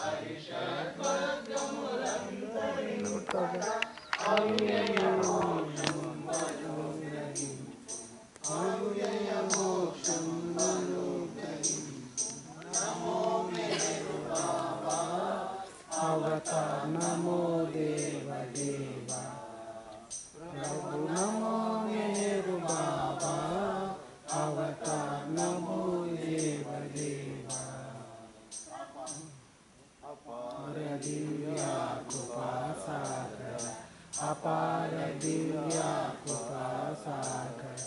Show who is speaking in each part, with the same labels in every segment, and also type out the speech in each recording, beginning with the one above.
Speaker 1: పరిషద్వర్గములంతరింపగా అవ్యయ మోక్షం నమో మేరు బాబా అవతార్ నమో దేవ దేవా ప్రభు నమో మేరు బాబా అవతార్ నమో దేవ దేవా అపార దివ్య కృపా సాగర అపార దివ్య కృపా సాగర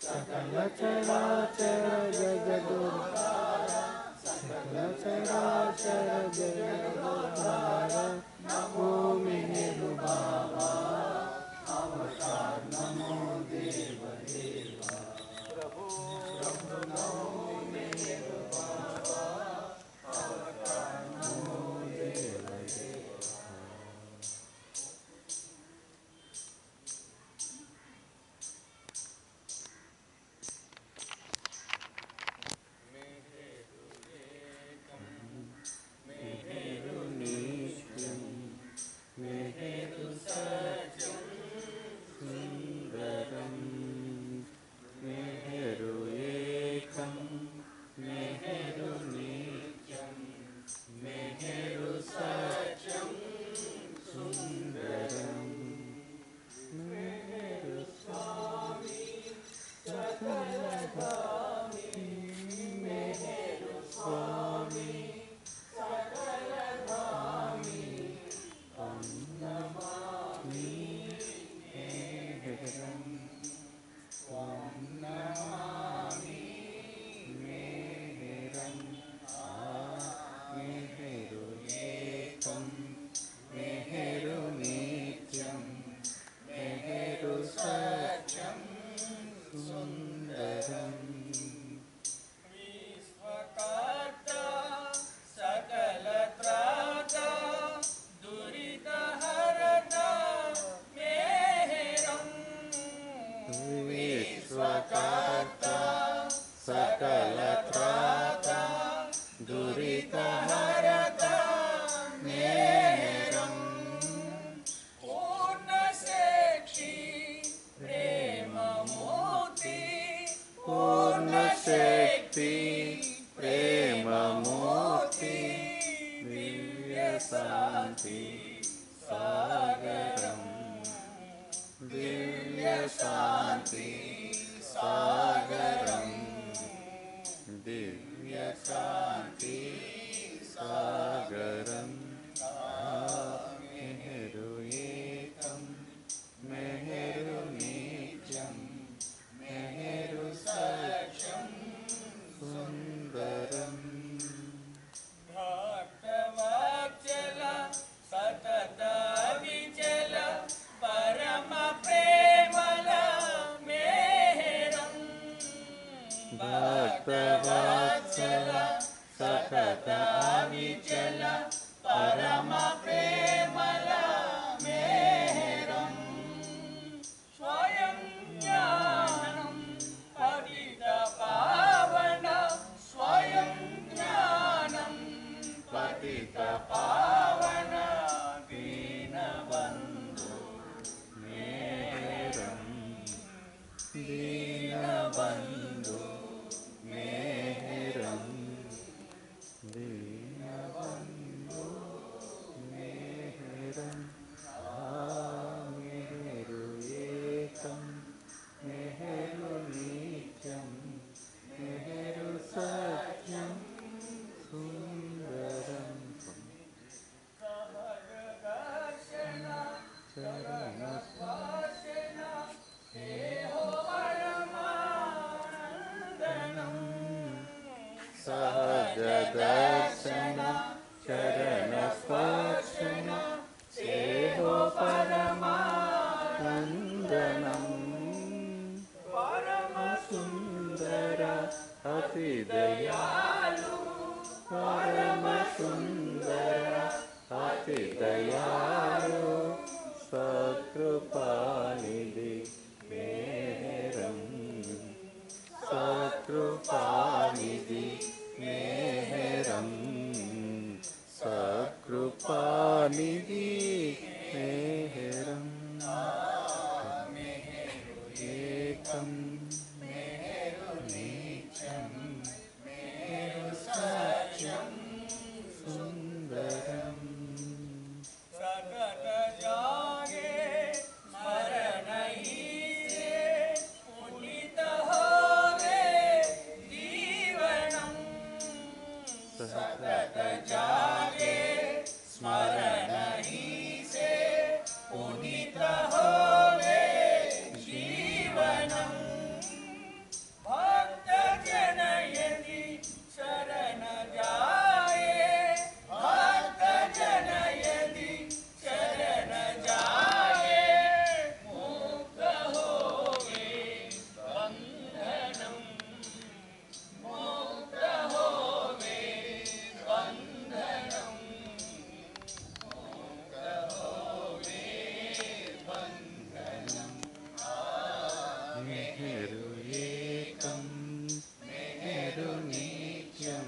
Speaker 1: సకల చరాచర జగదుద్ధార సకల చరాచర జగదుద్ధార నమో మేరు బాబా అవతార్ నమో దేవ దేవా ప్రభు నమో మేరు బాబా అవతార్ నమో దేవ దేవా मेहेरु सत्यं सुंदरं मेहेरु एकं मेहेरु नित्यं मेहेरु सत्यं सुंदरं मेहेरु स्वामी सकलगामी मेहेरु स्वामी सकलगामी नमामि मेहरं नमामि मेहरं मेहेरु एकं मेहेरु नित्यं मेहेरु सत्यं सुन्दरं विश्वकर्ता सकलत्राता विश्वकर्ता सकलत्राता दुरितहरता मेहरं पूर्णशक्ति प्रेममूर्ति पूर्णशक्ति प्रेममूर्ति दिव्यशान्ति सागरं दिव्यशान्ति सागरं दिव्यशान्ति सागरं मेहेरु एकं मेहेरु नित्यं मेहेरु सत्यं सुन्दरं भक्तवत्सल सतत विचल परम प्रेमल मेहरं भक्तवत्सल सतत विचल परम प्रेमल मेहरं स्वयं ज्ञानं पतित पावन स्वयं ज्ञानं पतित पावन दीनबन्धु मेहरं दीनबन्धु मेहरं दीनबन्धु मेहरं मेहेरु एकं मेहेरु नित्यं मेहेरु सत्यं सुन्दरं सहजदर्शन चरणस्पर्शन देहो परमानन्दनं सहजदर्शन चरणस्पर्शन देहो परमानन्दनं परमसुन्दर अतिदयालु परमसुन्दर अतिदयालु सकृपानिधि मेहरं सकृपानिधि मेहरं सतत जागे स्मरण ही से पुनीत होवे जीवनम् भक्त जन यदि शरण जाए भक्त जन यदि शरण जाए मुक्त होवे बंधनम् मुक्त होवे बंधनम् मुक्त होवे बंधनम् मेहरु एकं मेहरु नित्यं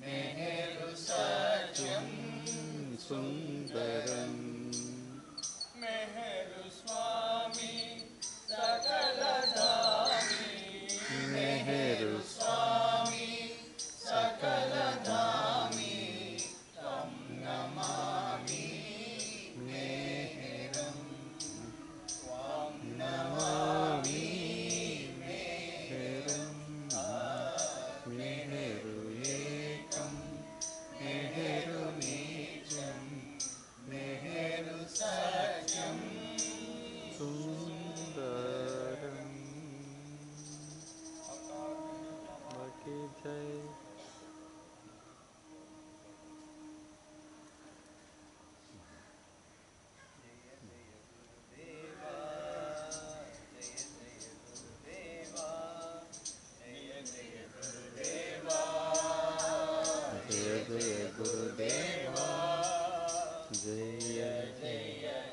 Speaker 1: मेहरु सत्यं सुंदरम् मेहरु स्वामी सकलधामी मेहरु स्वामी सकलधामी तं नमामि मेहरं त्वां नमामि मेहरं मेहरु एकं मेहरु नित्यं मेहरु सत्यं सुंदरम् बाकी जय जय जय गुरुदेवा जय जय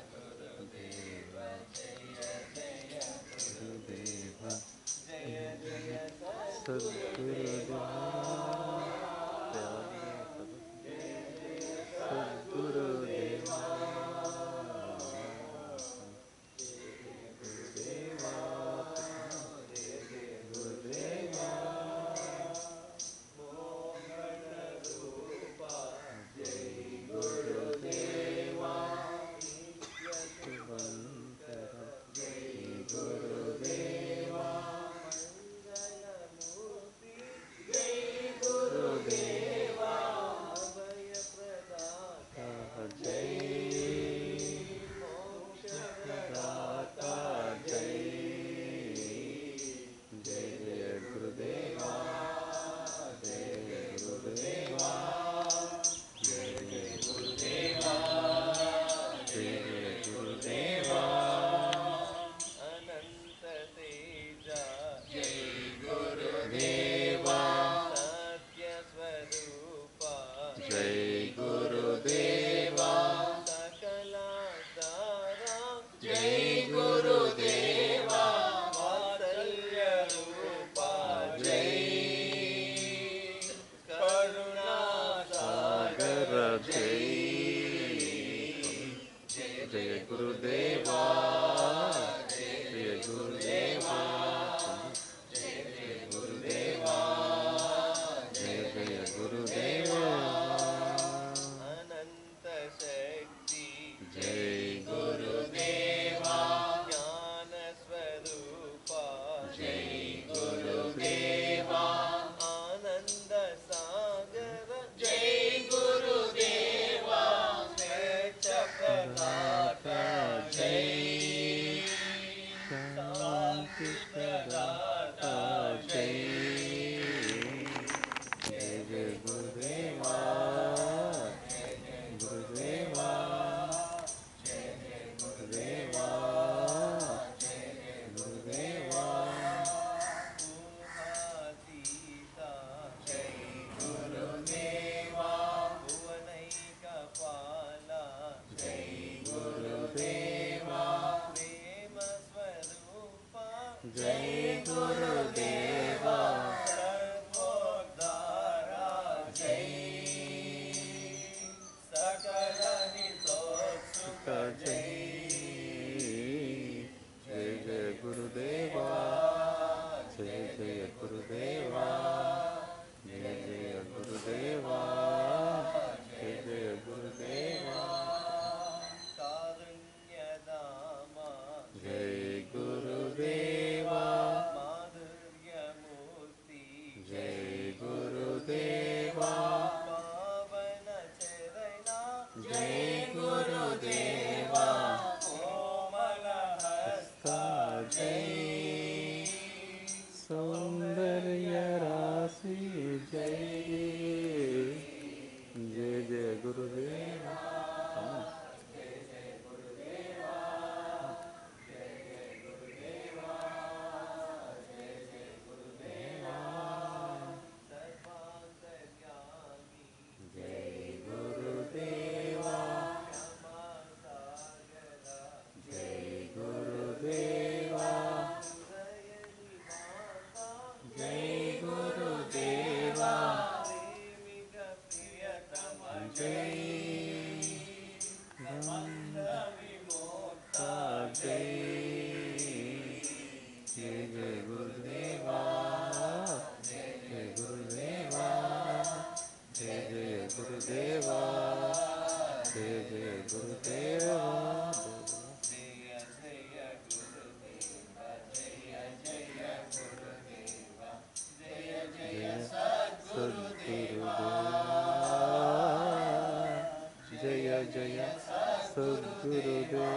Speaker 1: गुरुदेवा जय जय गुरुदेवा जय जय सद्गुरुदेवा सद्गुरुदेवा गुरुदेवा मोहन रूपा जय गुरुदेवा नित्यशुभंकर जय गुरुदेवा मंगलमूर्ति जय गुरुदेवा अभयप्रदाता जय मोक्षप्रदाता जय जय जय गुरुदेवा जय गुरुदेवा जय जय गुरुदेवा जय जय गुरुदेवा अनंत तेजा जय गुरुदेवा सत्य स्वरूपा जय गुरुदेवा सकलाधारा जय गुरुदेवा वात्सल्य रूपा जय करुणा सागर जय जय गुरुदेवा जय गुरुदेवा जय जय गुरुदेवा जय जय गुरुदेवा अनंत शक्ति जय गुरुदेवा ज्ञान स्वरूपा जय गुरुदेवा आनंद सागर जय गुरुदेवा स्वेच्छ प्रदाता जय शांति प्रदाता जय जय जय गुरुदेवा
Speaker 2: जय जय गुरुदेवा जय जय गुरुदेवा जय जय सद्गुरुदेवा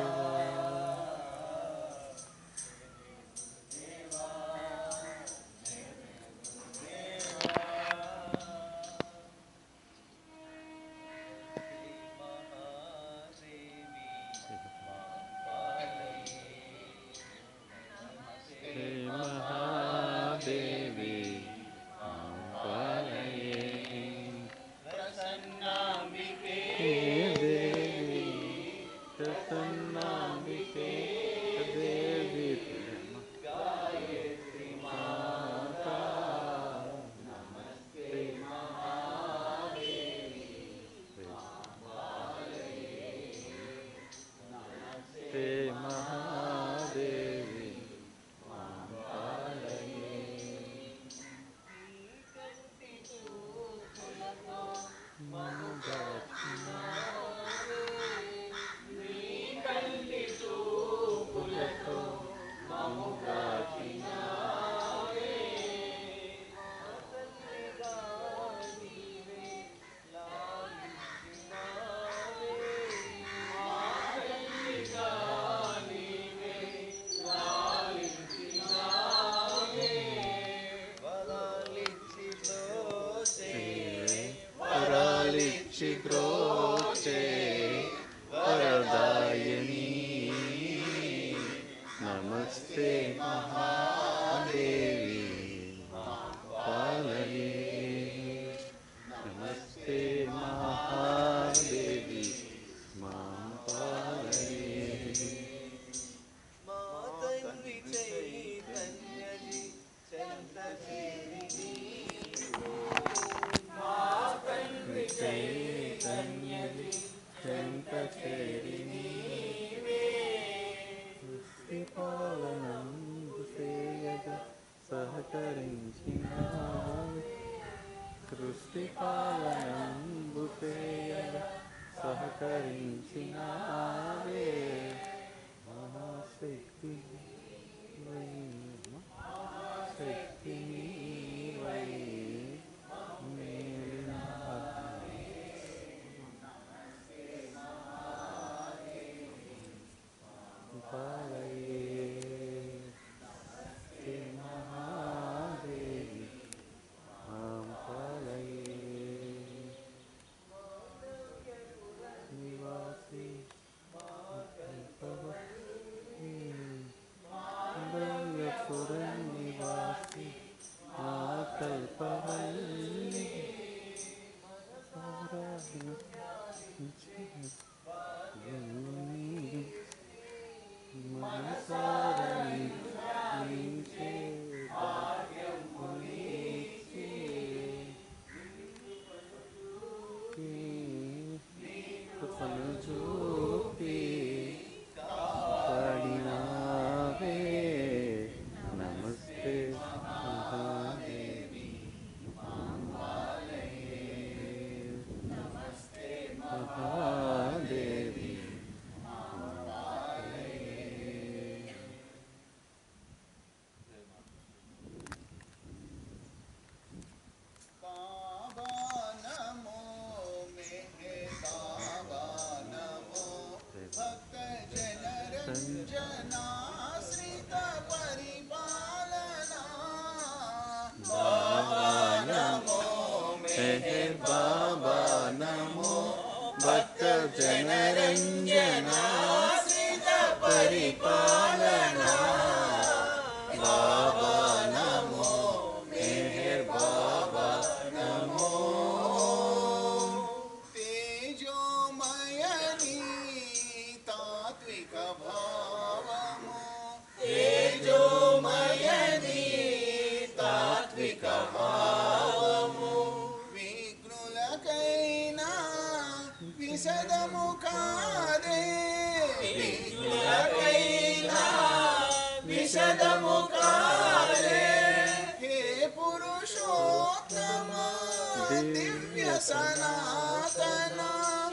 Speaker 1: సనాతన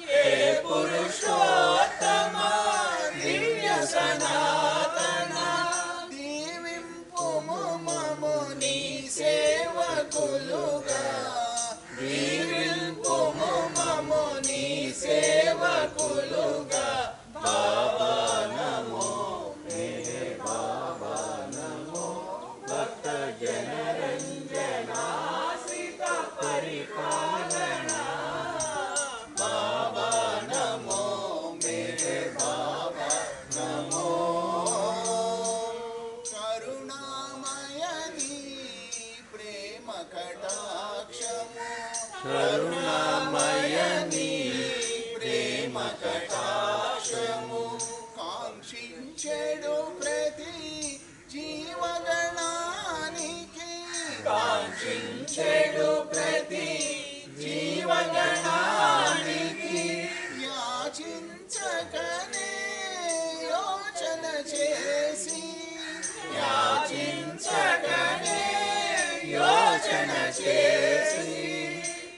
Speaker 1: హే పురుషోత్తమ దివ్య సనాతన దీవింపుము మము నీ సేవకులుగా దీవింపుము మము నీ సేవకులుగా బాబా నమో మేరే బాబా నమో భక్త జనరంజనాశ్రిత పరిపాలన బాబా నమో మేరే బాబా నమో కరుణామయని ప్రేమ కటాక్షము కరుణామయని ప్రేమ కటాక్షము కాంక్షించెడు ప్రతి జీవగణానికి కాంక్షించెడు ప్రతి జీవగణానికి యాచించకనే యోచన చేసి యాచించకనే యోచన చేసి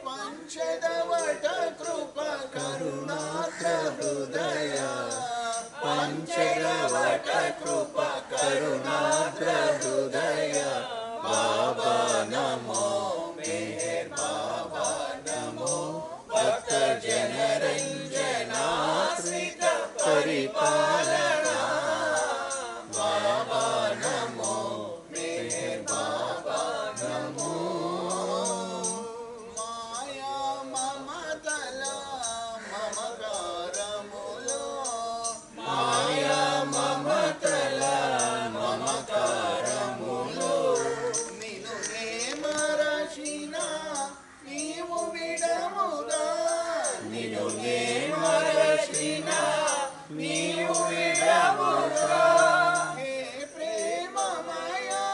Speaker 1: పంచదవట కృప కరుణార్ద్ర హృదయ పంచదవట కృప కరుణార్ద్ర హృదయ బాబా నమో మేర్ బాబా నమో భక్త జనరంజనాశ్రిత పరిపాలన బాబా నమో మేర్ బాబా నమో మాయా మమతల మమకారములో మాయా మమతల మమకారములో నిన్ను నే మరచిన నీవు విడముగా నిన్ను నే మరచిన నీవు విడముగా హే ప్రేమమయా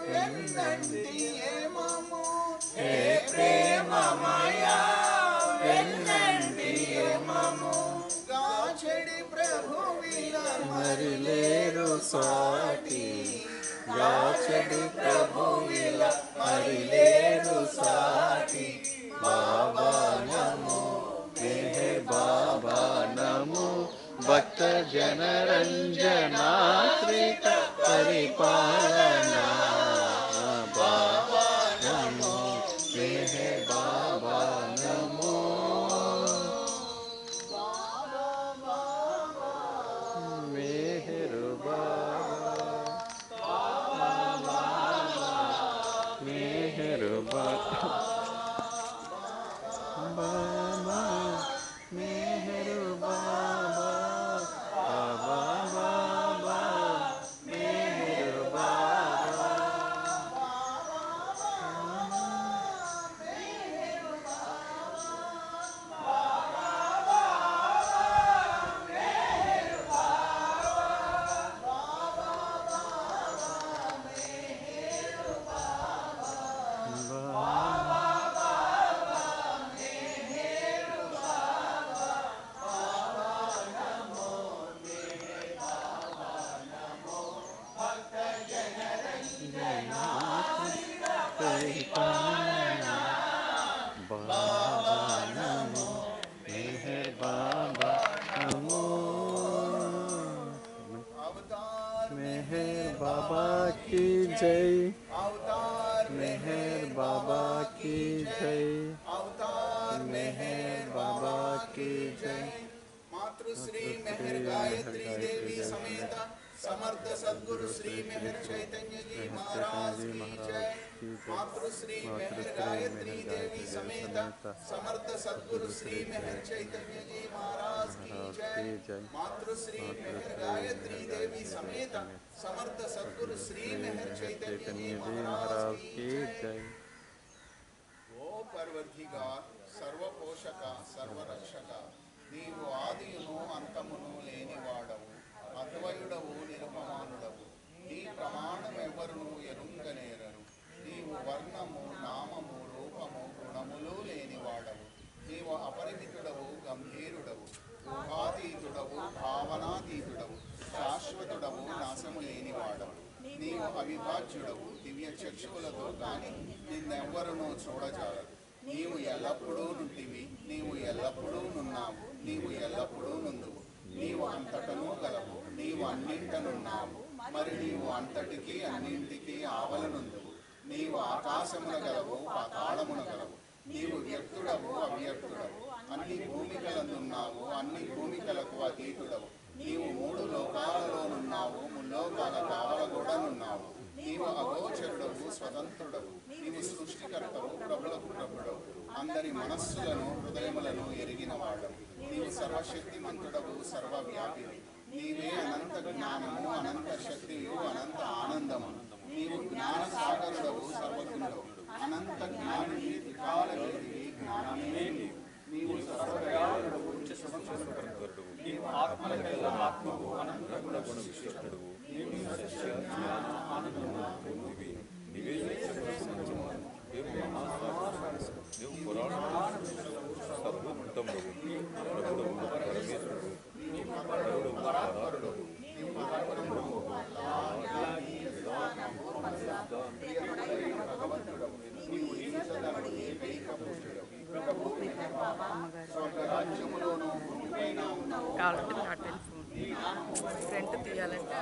Speaker 1: వెన్నంటి ఏమము హే ప్రేమమయా వెన్నంటి ఏమము గాచెడి ప్రభువిల మరిలేరు సాటి గాచెడి ప్రభువిల మరిలేరు సాటి బాబా నమో మేర్ బాబా నమో భక్త జనరంజనాశ్రిత పరిపాలన బాబా నమో మేర్ బాబా నమో
Speaker 2: मेहर बाबा मेहर बाबा बाबा मेहर बाबा बाबा बाबा मेहर बाबा मेहर बाबा की जय मेहर बाबा की जय मेहर बाबा की जय
Speaker 1: मातृश्री मेहर गायत्री देवी समेत समर्थ सद्गुरु श्री मेहर चैतन्य जी महाराज की जय मातृश्री मेहर गायत्री देवी समेत समर्थ सद्गुरु श्री मेहर चैतन्य जी महाराज की जय मातृश्री मेहर गायत्री देवी समेत समर्थ सद्गुरु श्री मेहर चैतन्य जी महाराज की जय ओ परवरदिगार सर्वपोषक सर्वरक्षक నీవు ఆదియును అంతమును లేనివాడవు అద్వయుడవు నిరుపమానుడవు నీ ప్రమాణమెవ్వరును ఎరుంగనేరరు నీవు వర్ణము నామము రూపము గుణములు లేనివాడవు నీవు అపరిమితుడవు గంభీరుడవు ఊహాతీతుడవు భావనాతీతుడవు శాశ్వతుడవు నాశము లేనివాడవు నీవు అవిభాజ్యుడవు దివ్య చక్షువులతో కానీ నిన్నెవ్వరునూ చూడజాలరు నీవు ఎల్లప్పుడూ నుంటివి, నీవు ఎల్లప్పుడూ నున్నావు, నీవు ఎల్లప్పుడూ నుందువు. నీవు అంతటను గలవు, నీవు అన్నింటనున్నావు, మరి నీవు అంతటికీ అన్నింటికీ ఆవలనుందువు. నీవు ఆకాశమున గలవు, పాతాళమున గలవు. నీవు వ్యక్తుడవు, అవ్యక్తుడవు. అన్ని భూమికలందున్నావు, అన్ని భూమికలకు అతీతుడవు. నీవు 3 లోకాలలోనున్నావు, ముల్లోకాల కావలగూడనున్నావు. నీవు అగోచరుడవు, స్వతంత్రుడవు. నీవు సృష్టికర్తవు, ప్రభులకు ప్రభుడవు. అందరి మనస్సులను హృదయములను ఎరిగినవాడవు. నీవు సర్వశక్తిమంతుడవు, సర్వవ్యాపివి. నీవే అనంత జ్ఞానము, అనంత శక్తియు, అనంత ఆనందము. నీవు జ్ఞాన సాగరుడవు, సర్వజ్ఞుడవు. అనంత జ్ఞాని, త్రికాల వేదివి, జ్ఞానమే నీవు. నీవు సర్వదయాళుడవు, సర్వశక్తిమంతుడవు. నీవు ఆత్మలకెల్ల ఆత్మవు, అనంత గుణ విశిష్టుడవు. నీవు సత్య జ్ఞాన ఆనందము పొందివి. నీవే సత్యము, నీవు మహాసాగరుడవు, నీవు పురాణములు సర్వోత్తముడవు, ప్రభుడవు, పరమేశ్వరుడు, నీవు పరుడవు, పరాత్పరుడవు.
Speaker 3: కావాలంటే నా టెలిఫోన్ ఫ్రంట్ తీయాలంటే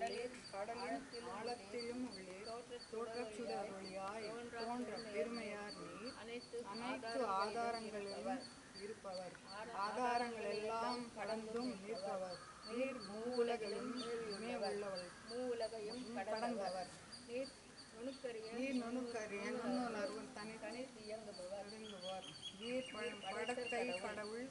Speaker 4: கடலின் ஆழத்திலும் உள்ளே தோற்றச்சுடர் ஒளியாய் தோன்ற பெருமையார் நீர். அனைத்து ஆதாரங்களிலும் இருப்பவர், ஆதாரங்கள் எல்லாம் கடந்தும் நிற்பவர். நீர் மூவுலகையும் கடந்தவர். நீர் நுணுக்கரிய நுண்ணுணர்வு தனித்து இயங்குபவர். நீர் படத்தை கடவுள்,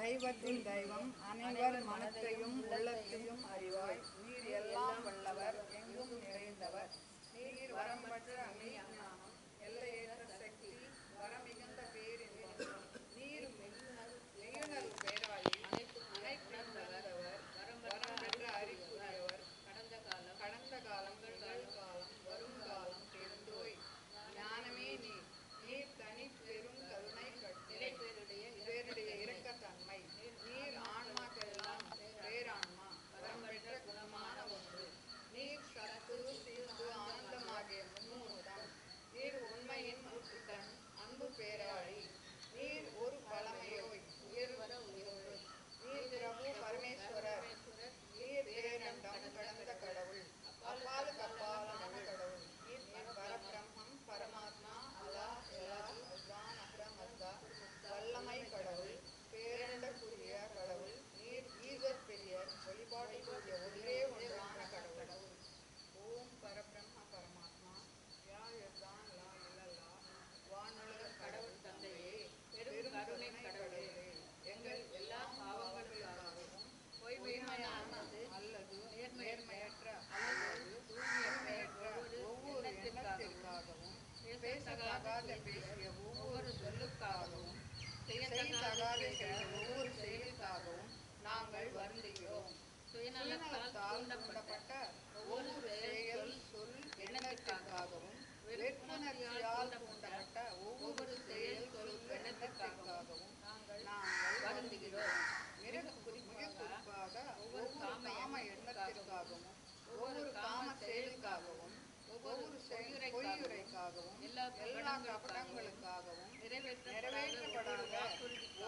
Speaker 4: தெய்வத்தின் தெய்வம், அனைவர் மனத்தையும் உள்ளத்தையும் அறிவாய். நீர் எல்லாம் வல்லவர், எங்கும் நிறைந்தவர். நீர் வரம்பற்ற மெய்ஞானம், எல்லையற்ற சக்தி, வரமிகுந்த பேரின்பம். நீர் மெய்யுணர்வு பேராளி, அனைத்தும் நிறைந்தவர், வரம்பற்ற அறிவுடையவர். கடந்த காலம், நிகழ்காலம், வருங்காலம் தெரிந்தோய். ஞானமே நீர். நீர் தனி பெரும் கருணை பேருடைய இரக்கத்தன்மை. நீர் ஆன்மாக்கெல்லாம் பேரான்மா, வரம்பெற்ற குணமான ஒன்று. நீர் சத்து, சித்து, ஆனந்தமாகிய மும்மூர்த்தம். நீர் உண்மையின் ஊற்றுக்கண், அன்பு பேராளி. நீர் ஒரு பழமையோய், உயர்வர உயர்வு. நீர் பிரபு பரமேஸ்வரர். நீர் பேரண்டம் கடந்த கடவுள், அப்பாலுக்கு அப்பாலான கடவுள். நீர் பரபிரம்மம், பரமாத்மா, அல்லாஹ், எலாஹ், அஸ்வான், அஹ்ரம், அஸ்தா, வல்லமை கடவுள், பேரண்டக்குரிய கடவுள். நீர் ஈஸ்வர் பெரியர், வழிபாட்டுக்குரிய ஒரே ஒன்றான கடவுள். ஓம் பரபிரம்ம பரமாத்மா, யா யஸ்தான் லா இல்லல்லா, வானுலக கடவுள் தந்தையே, பெரும் கருணை கடவுளே, எங்கள் எல்லா பாவங்களுக்காகவும் பொய்மையானது அல்லது நேர்மையற்ற அல்லது தூய்மையற்ற ஒவ்வொரு எண்ணத்திற்காகவும், பேசத்தகாத பேசிய ஒவ்வொரு சொல்லுக்காகவும், செய்யத்தகாத செய்த ஒவ்வொரு செயலுக்காகவும் நாங்கள் வருந்துகிறோம். சுயநலத்தால் தூண்டப்பட்ட ஒவ்வொரு செயல், சொல், எண்ணத்திற்காகவும், வெறுப்புணர்ச்சியால் தூண்டப்பட்ட ஒவ்வொரு செயல், சொல், எண்ணத்திற்காகவும் நாங்கள் வருந்துகிறோம். மிக குறிப்பாக ஒவ்வொரு காம எண்ணத்திற்காகவும், ஒவ்வொரு காம செயலுக்காகவும், ஒவ்வொரு பொய்யுரைக்காகவும், எல்லா கபடங்களுக்காகவும், நிறைவேற்றப்படாத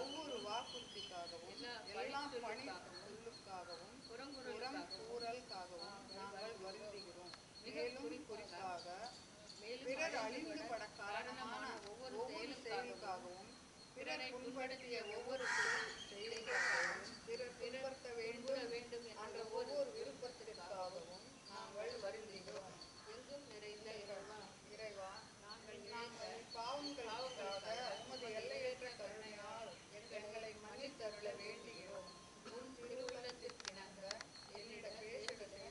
Speaker 4: ஒவ்வொரு வாக்குறுதிக்காகவும், எல்லா பணி சொல்லுக்காகவும், புறங்கூறலுக்காகவும் நாங்கள் வருந்துகிறோம். மேலும் குறிப்பாக பிறர் அழிந்துபட காரணமான ஒவ்வொரு செயலுக்காகவும், பிறர் புண்படுத்திய ஒவ்வொரு செயலுக்காகவும், பிறர் பின்பற்ற வேண்டும் என்ற ஒவ்வொரு விருப்பத்திற்காகவும் நாங்கள் வருந்துகிறோம். எங்கும் நிறைந்த இறைவா, நாங்கள் பாவங்களுக்காக உமது எல்லையற்ற கருணையால் எங்களை மன்னித்தருள வேண்டுகிறோம். உன் திருவுள்ளத்திற்கிணங்க என்னிட பேசுவதை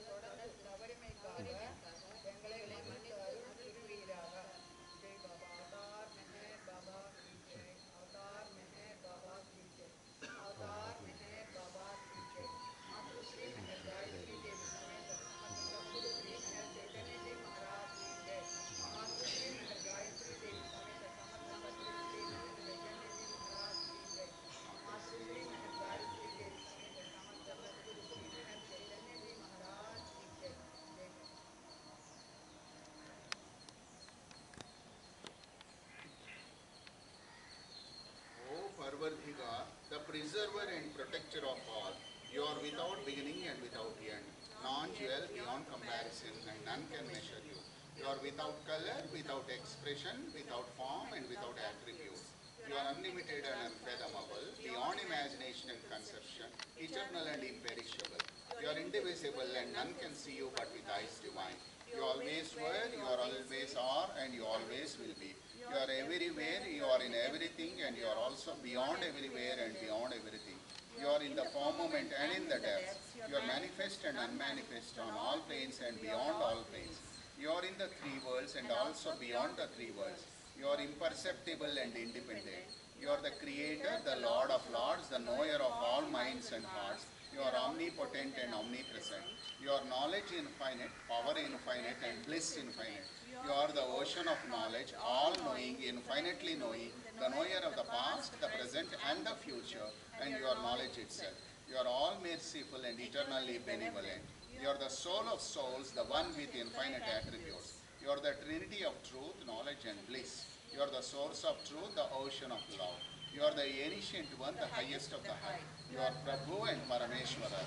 Speaker 4: தொடர்ந்து தவறிமைக்காக எங்களை மன்னித்து அருள் புரிவீராக. ஜெய் பாபா. அவதார் மெஹர் பாபா की जय. अवतार मेहर बाबा की जय. अवतार मेहर बाबा की जय. मातृश्री मेहर गायत्री देवी समेत समस्त सद्गुरु श्री मेहर चैतन्य जी महाराज की जय. मातृश्री मेहर गायत्री देवी समेत समस्त सद्गुरु श्री मेहर चैतन्य जी महाराज की जय. मातृश्री मेहर गायत्री देवी समेत समस्त सद्गुरु श्री मेहर चैतन्य जी महाराज की जय. जय बाबा.
Speaker 1: O Parvardigar, the preserver and protector of all, you are without beginning and without end, non-dual, beyond comparison, and none can measure you. You are without color, without expression, without form, and without attributes. You are unlimited and unfathomable, beyond imagination and conception, eternal and imperishable. You are indivisible and none can see you but with eyes divine. You always were, you are always are, and you always will be. You are everywhere, you are in everything, and you are also beyond everywhere and beyond everything. You are in the firmament and in the depths. You are manifest and unmanifest on all planes and beyond all planes. You are in the three worlds and also beyond the three worlds. You are imperceptible and independent. You are the creator, the Lord of lords, the knower of all minds and hearts. You are omnipotent and omnipresent. Your knowledge infinite, power infinite, and bliss infinite. You are the ocean of knowledge, all-knowing, infinitely knowing, the knower of the past, the present, and the future, and your knowledge itself. You are all merciful and eternally benevolent. You are the soul of souls, the one with infinite attributes. You are the trinity of truth, knowledge, and bliss. You are the source of truth, the ocean of love. You are the ancient one, the highest of the high. You are Prabhu and Parameshwara.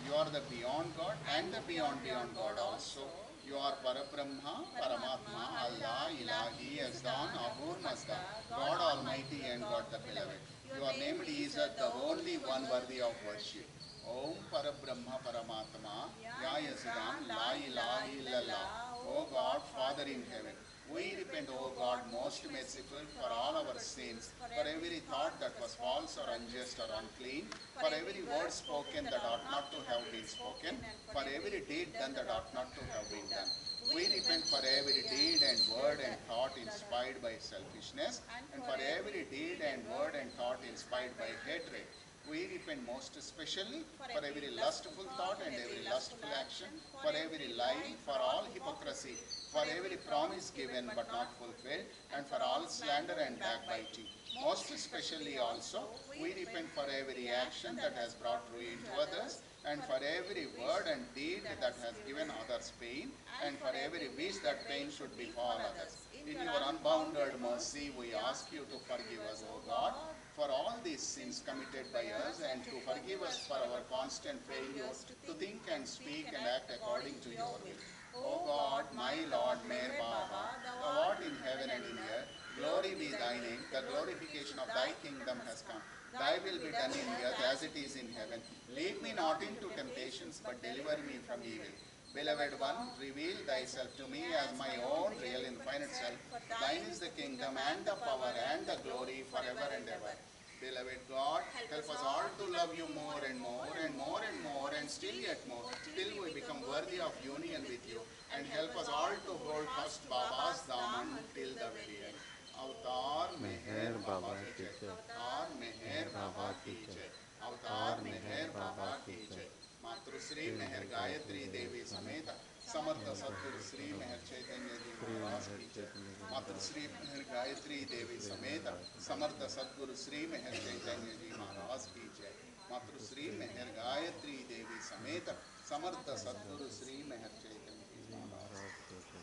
Speaker 1: You are the beyond God and the beyond God also. You are Parabrahma, Paramatma, Allah, Ilahi, Azdan, Ahur, Mazda, God Almighty and God the Beloved. You are named Isa, the only one worthy of worship. Om Parabrahma Paramatma, Ya Yazdan, La ilaha illallah. O God, Father in heaven, we repent, O God, most merciful, for all our sins, for every thought that was false or unjust or unclean, for every word spoken that ought not to have been spoken, for every deed done that ought not to have been done. We repent for every deed and word and thought inspired by selfishness, and for every deed and word and thought inspired by hatred. We repent most especially for every lustful thought and every lustful action, for every lie, for all hypocrisy, for every promise given but not fulfilled, and for all slander and backbiting. Most especially also, we repent for every action that has brought ruin to others, and for every word and deed that has given others pain, and for every wish that pain should befall others. In your unbounded mercy, we ask you to forgive us, O God, for all these sins committed by us, and to forgive us for our constant failures to think and speak and act according to your will. O God, my Lord, Meher Baba, thou art in heaven and in earth, glory be thy name, the glorification of thy kingdom has come. Thy will be done in earth as it is in heaven. Lead me not into temptations, but deliver me from evil. Beloved one, reveal thyself to me as my own real infinite self. Thine is the kingdom and the power and the glory forever and ever. Beloved God, help us all to love you more and more and more and more and still yet more, till we become worthy of union with you, and help us all to hold fast Baba's Daman till the very end. Avatar Meher Baba ki jai. Avatar Meher Baba ki jai. Avatar Meher Baba ki jai. Matrusri Meher Gayatri Devi Sameta Samartha Sadguru Sri Meher Chaitanya Ji Maharaj ki jai. Matrusri Meher Gayatri Devi Sameta Samartha Sadguru Sri Meher Chaitanya Ji Maharaj ki jai. Matrusri Meher Gayatri Devi Sameta Samartha Sadguru Sri Meher Chaitanya Ji Maharaj ki jai.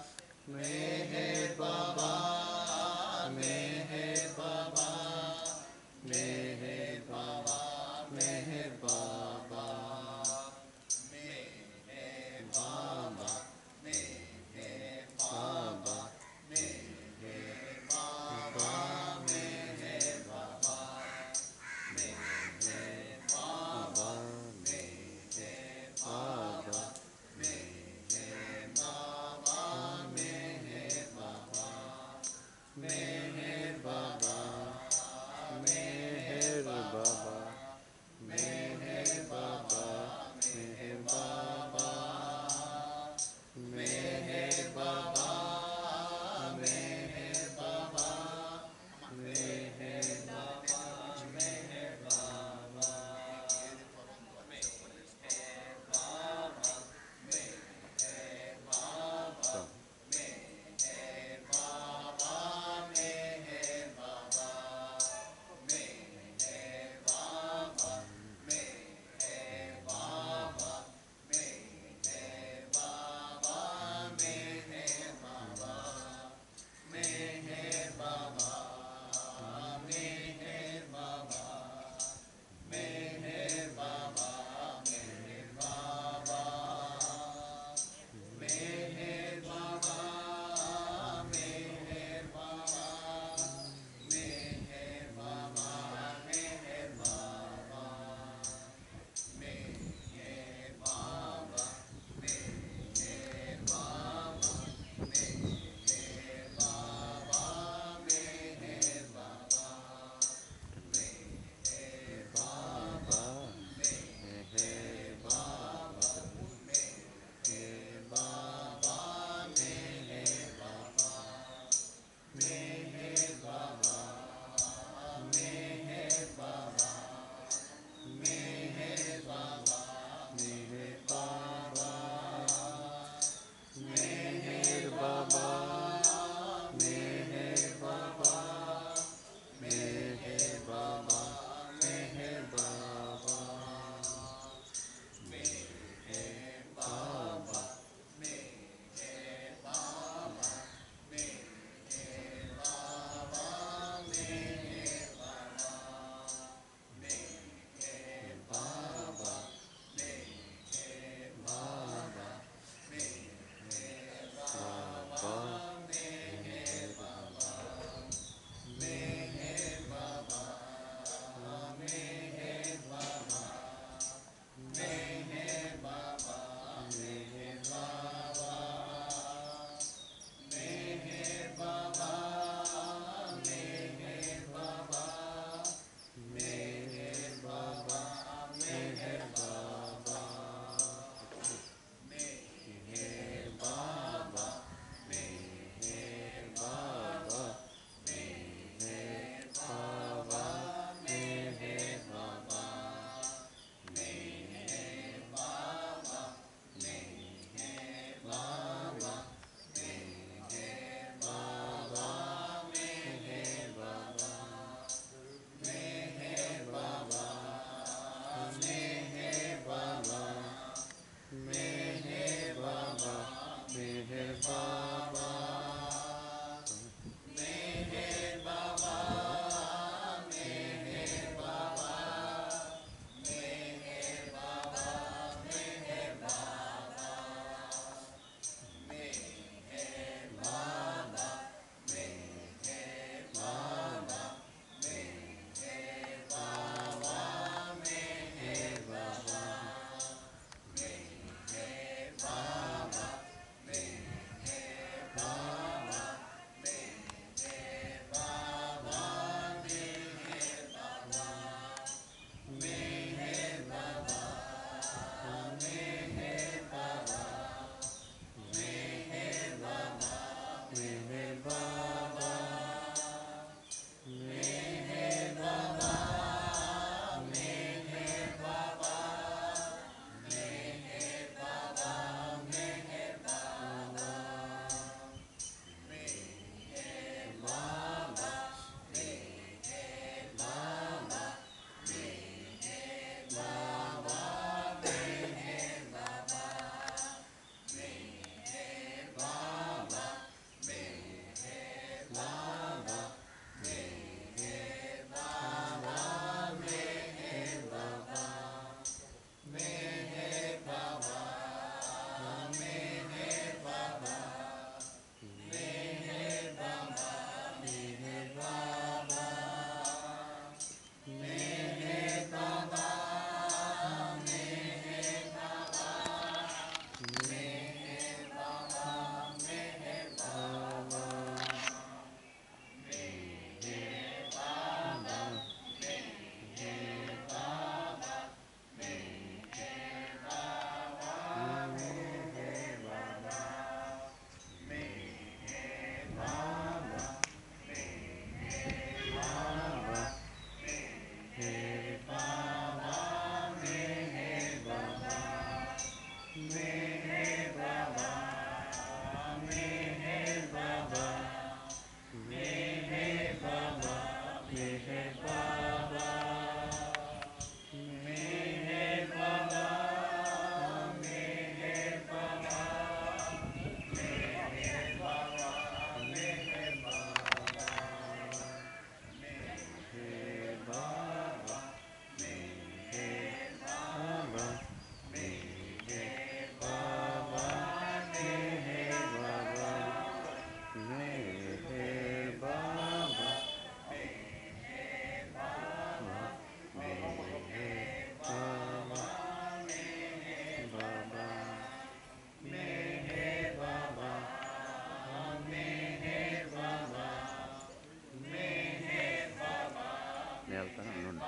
Speaker 2: చెప్తాను ఉండండి.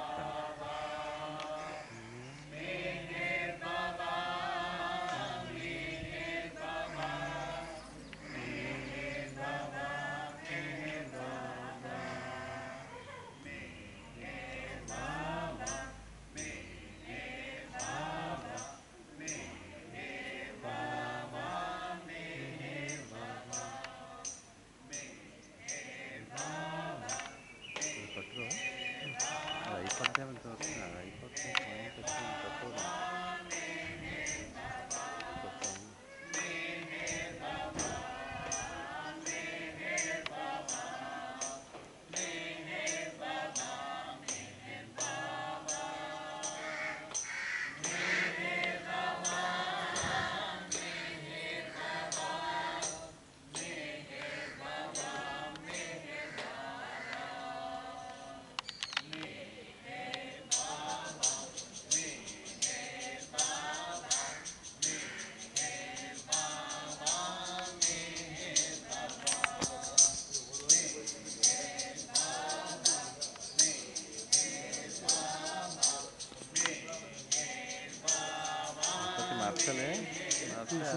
Speaker 2: పట్టుకో అది అయిపోతే మనకు వస్తుంది. అది అయిపోతే point వచ్చి తక్కువ మార్చలే మార్చలే